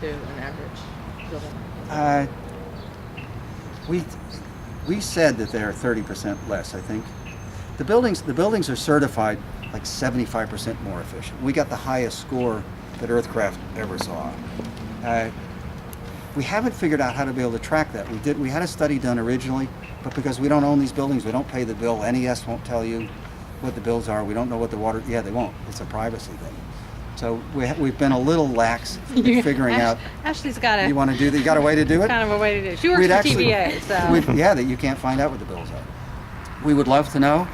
to an average building? We said that they are 30% less, I think. The buildings are certified like 75% more efficient. We got the highest score that Earthcraft ever saw. We haven't figured out how to be able to track that. We had a study done originally, but because we don't own these buildings, we don't pay the bill. NES won't tell you what the bills are. We don't know what the water, they won't. It's a privacy thing. So we've been a little lax in figuring out. Ashley's got a. You want to do that? You got a way to do it? Kind of a way to do it. She works for TVA, so. That you can't find out what the bills are. We would love to know,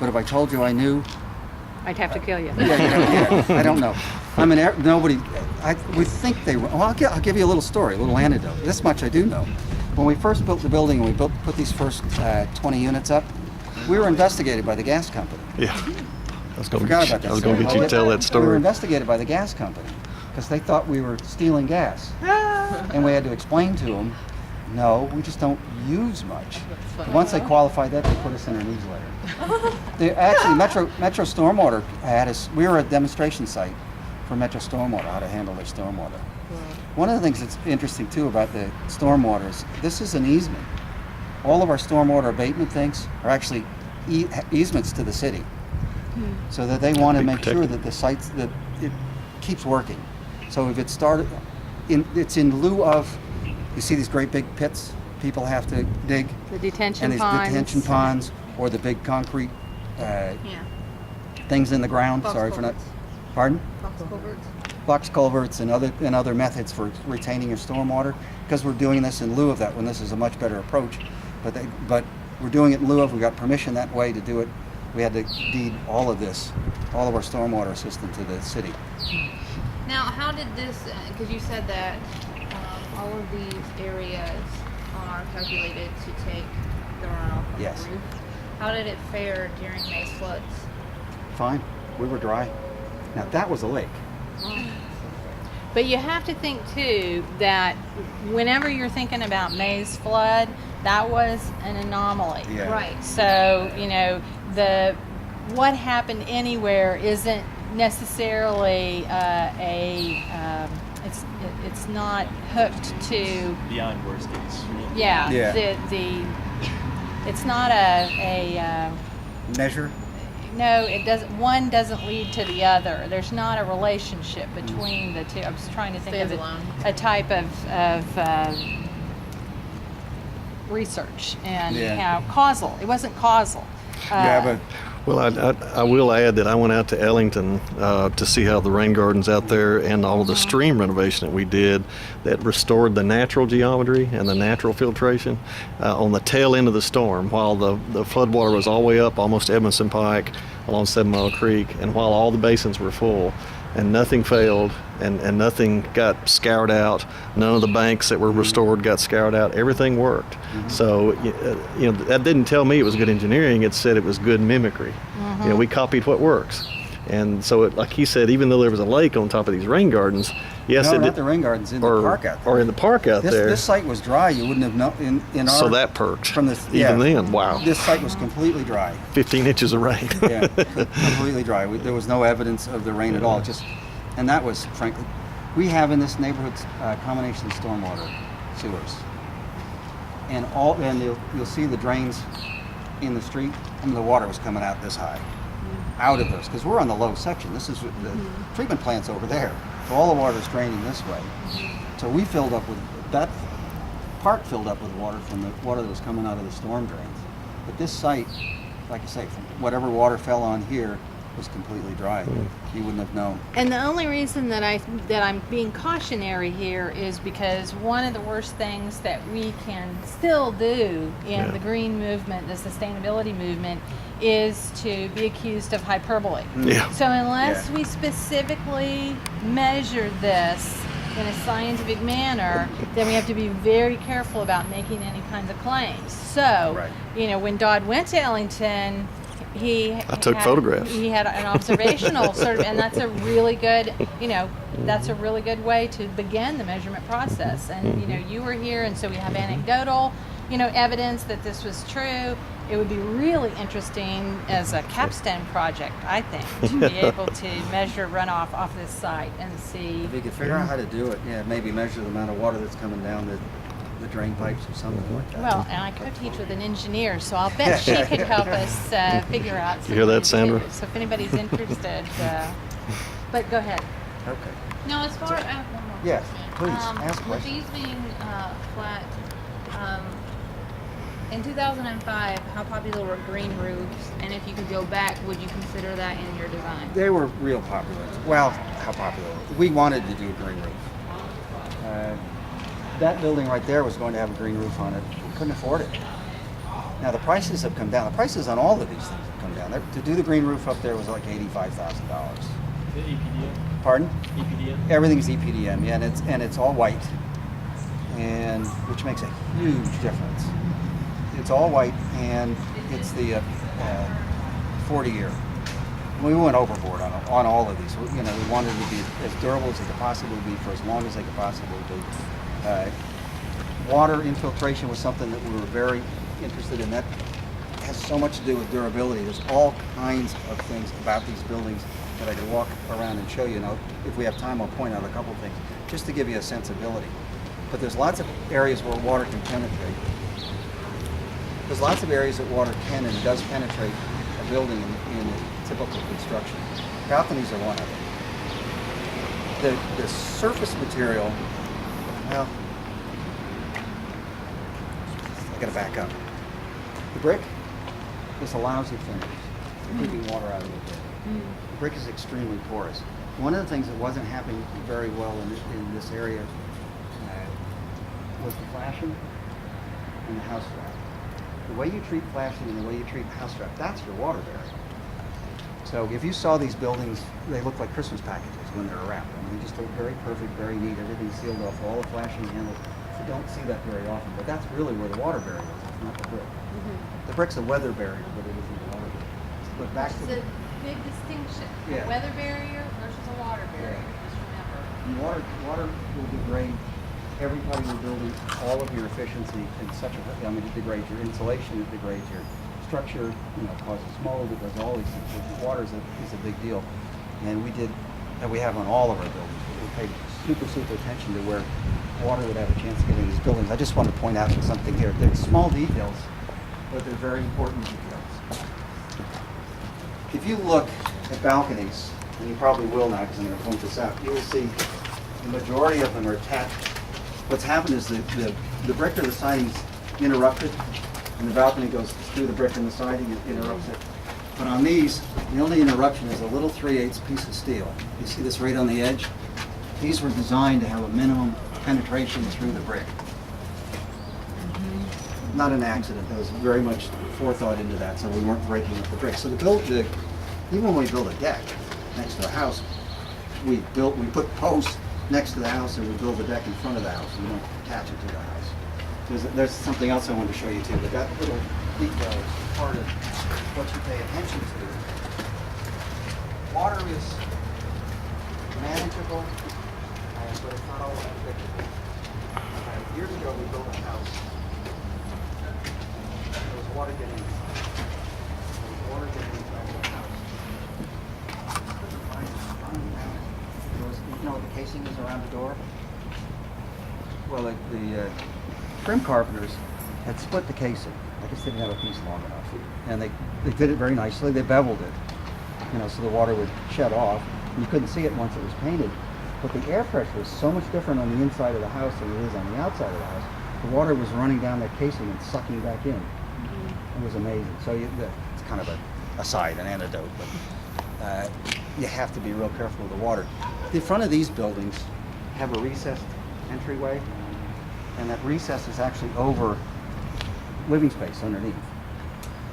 but if I told you I knew, I'd have to kill you. I don't know. I mean, nobody. We think they. Well, I'll give you a little story, a little anecdote. This much I do know. When we first built the building and we put these first 20 units up, we were investigated by the gas company. Yeah. I was going to get you to tell that story. We were investigated by the gas company because they thought we were stealing gas. And we had to explain to them, no, we just don't use much. And once they qualified that, they put us in their newsletter. Actually, Metro Stormwater had us, we were a demonstration site for Metro Stormwater, how to handle their stormwater. One of the things that's interesting too about the stormwater is this is an easement. All of our stormwater abatement things are actually easements to the city. So that they want to make sure that the sites, that it keeps working. So if it started, it's in lieu of, you see these great big pits people have to dig? The detention and these ponds. detention ponds, or the big concrete things in the ground. Box Sorry culverts. for not, pardon? Box culverts. Box culverts and other methods for retaining your stormwater, because we're doing this in lieu of that when this is a much better approach. But we're doing it in lieu of, we got permission that way to do it. We had to deed all of this, all of our stormwater system to the city. Now, how did this, because you said that all of these areas are calculated to take the runoff from Yes. the roof. How did it fare during May's floods? Fine, we were dry. Now that was a lake. But you have to think too that whenever you're thinking about May's flood, that was an anomaly. Yeah. Right. So, what happened anywhere isn't necessarily it's not hooked to Beyond worst case. yeah. It's not a Measure? no, it doesn't. One doesn't lead to the other. There's not a relationship between the two. I was trying to think Stands of alone. a type of research and how causal. It wasn't causal. Well, I will add that I went out to Ellington to see how the rain gardens out there and all of the stream renovation that we did that restored the natural geometry and the natural filtration on the tail end of the storm while the floodwater was all the way up almost Edmondson Pike along 7 Mile Creek, and while all the basins were full and nothing failed and nothing got scoured out. None of the banks that were restored got scoured out. Everything worked. So, that didn't tell me it was good engineering. It said it was good mimicry. We copied what works. And so, like he said, even though there was a lake on top of these rain gardens, yes, No, it not did. the rain gardens, in the park out there. Or in the park out there. This site was dry. You wouldn't have known in our. So that perked. From this, Even then, wow. This site was completely dry. 15 inches of rain. Yeah, completely dry. There was no evidence of the rain at all. And that was, frankly, we have in this neighborhood combination of stormwater sewers, and you'll see the drains in the street. The water was coming out this high, out of those, because we're on the low section. This is the treatment plant's over there, so all the water's draining this way. So we filled up with that park filled up with water from the water that was coming out of the storm drains. But this site, like I say, from whatever water fell on here, was completely dry. You wouldn't have known. And the only reason that I'm being cautionary here is because one of the worst things that we can still do in the green movement, the sustainability movement, is to be accused of hyperbole. Yeah. So unless we specifically measure this in a scientific manner, then we have to be very careful about making any kinds of claims. So, when Dodd went to Ellington, I took photographs. He had an observational sort of, and that's a really good, that's a really good way to begin the measurement process. And you were here, and so we have anecdotal evidence that this was true. It would be really interesting as a capstone project, I think, to be able to measure runoff off this site and see. If you could figure out how to do it, maybe measure the amount of water that's coming down the drain pipes or something like that. Well, and I co-teach with an engineer, so I'll bet she could help us figure out. You hear that, something Sandra? too. So if anybody's interested, but go ahead. Okay. Now, as far as I have one more Yes, question. please, ask a With question. these being flat, in 2005, how popular were green roofs? And if you could go back, would you consider that in your design? They were real popular. Well, how popular? We wanted to do a green roof. That building right there was going to have a green roof on it. We couldn't afford it. Now the prices have come down. The prices on all of these things have come down. To do the green roof up there was like $85,000. The EPDM? Pardon? EPDM? Everything's EPDM, yeah, and it's all white, and which makes a huge difference. It's all white, and it's the 40-year. We went overboard on all of these. We wanted to be as durable as they could possibly be for as long as they could possibly be. Water infiltration was something that we were very interested in. That has so much to do with durability. There's all kinds of things about these buildings that I could walk around and show you. If we have time, I'll point out a couple of things just to give you a sensibility. But there's lots of areas where water can penetrate. There's lots of areas that water can and does penetrate a building in typical construction. Balconies are one of them. The surface material, well, I gotta back up. The brick is a lousy finish for keeping water out of the brick. The brick is extremely porous. One of the things that wasn't happening very well in this area was the flashing and the house wrap. The way you treat flashing and the way you treat house wrap, that's your water barrier. So if you saw these buildings, they look like Christmas packages when they're wrapped. I mean, they just look very perfect, very neat, everything's sealed off, all the flashing handles. You don't see that very often, but that's really where the water barrier is, it's not the brick. The brick's a weather barrier, but it isn't a water barrier. But back to It's a big distinction. Yeah. A weather barrier versus a water barrier. Just remember. water will degrade every part of your building, all of your efficiency in such a way. I mean, it degrades your insulation, it degrades your structure, causes mold, it does all these things. Water is a big deal. And we have on all of our buildings. We paid super attention to where water would have a chance to get in these buildings. I just want to point out something here. They're small details, but they're very important details. If you look at balconies, and you probably will now because I'm going to point this out, you will see the majority of them are attached. What's happened is the brick or the siding's interrupted, and the balcony goes through the brick and the siding and interrupts it. But on these, the only interruption is a little 3/8 piece of steel. You see this right on the edge? These were designed to have a minimum penetration through the brick. Not an accident. There was very much forethought into that, so we weren't breaking up the brick. So even when we build a deck next to the house, we put posts next to the house, and we build a deck in front of the house. We don't attach it to the house. There's something else I wanted to show you too, but that little detail is part of what you pay attention to. Water is manageable, but it's not always predictable. Years ago, we built a house. There was water getting inside. There was water getting inside the house. You know what the casing is around the door? Well, the trim carpenters had split the casing. I guess they didn't have a piece long enough. And they did it very nicely. They beveled it, so the water would shed off. You couldn't see it once it was painted. But the air pressure is so much different on the inside of the house than it is on the outside of the house. The water was running down that casing and sucking back in. It was amazing. So it's kind of an anecdote, but you have to be real careful with the water. The front of these buildings have a recessed entryway, and that recess is actually over living space underneath.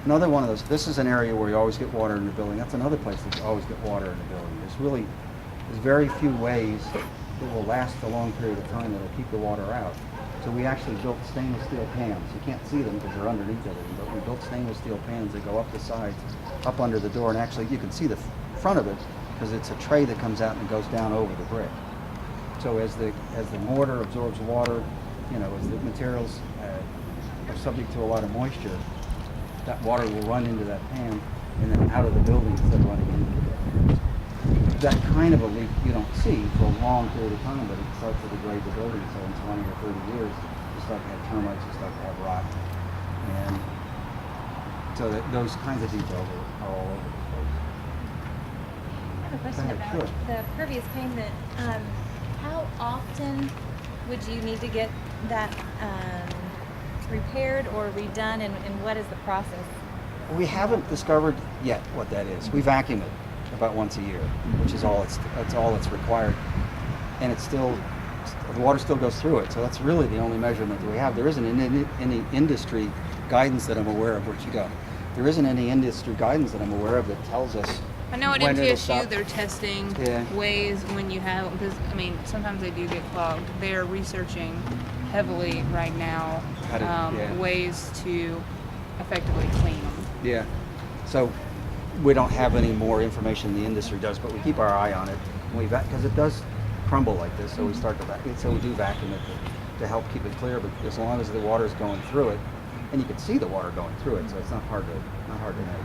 Another one of those, this is an area where you always get water in the building. That's another place that you always get water in the building. There's very few ways that will last a long period of time that will keep the water out. So we actually built stainless steel pans. You can't see them because they're underneath everything, but we built stainless steel pans that go up the sides, up under the door, and actually you can see the front of it because it's a tray that comes out and goes down over the brick. So as the mortar absorbs water, as the materials are subject to a lot of moisture, that water will run into that pan and then out of the building instead of running into the building. That kind of a leak you don't see for a long period of time, but it starts to degrade the building. So in 20 or 30 years, you start to have termites, you start to have rot. And so those kinds of details are all over the place. I have a question Go ahead, about sure. the pervious pavement. How often would you need to get that repaired or redone, and what is the process? We haven't discovered yet what that is. We vacuum it about once a year, which is that's all that's required, and it's still the water still goes through it. So that's really the only measurement that we have. There isn't any industry guidance that I'm aware of. Where'd you go? There isn't any industry guidance that I'm aware of that tells us. I know at when it'll MTSU stop. they're testing Yeah. ways when you have, because I mean sometimes they do get clogged. They are researching heavily right now How to- yeah. ways to effectively clean them. Yeah. So we don't have any more information than the industry does, but we keep our eye on it. Because it does crumble like this, so we start to vacuum. So we do vacuum it to help keep it clear. But as long as the water is going through it, and you can see the water going through it, so it's not hard to measure.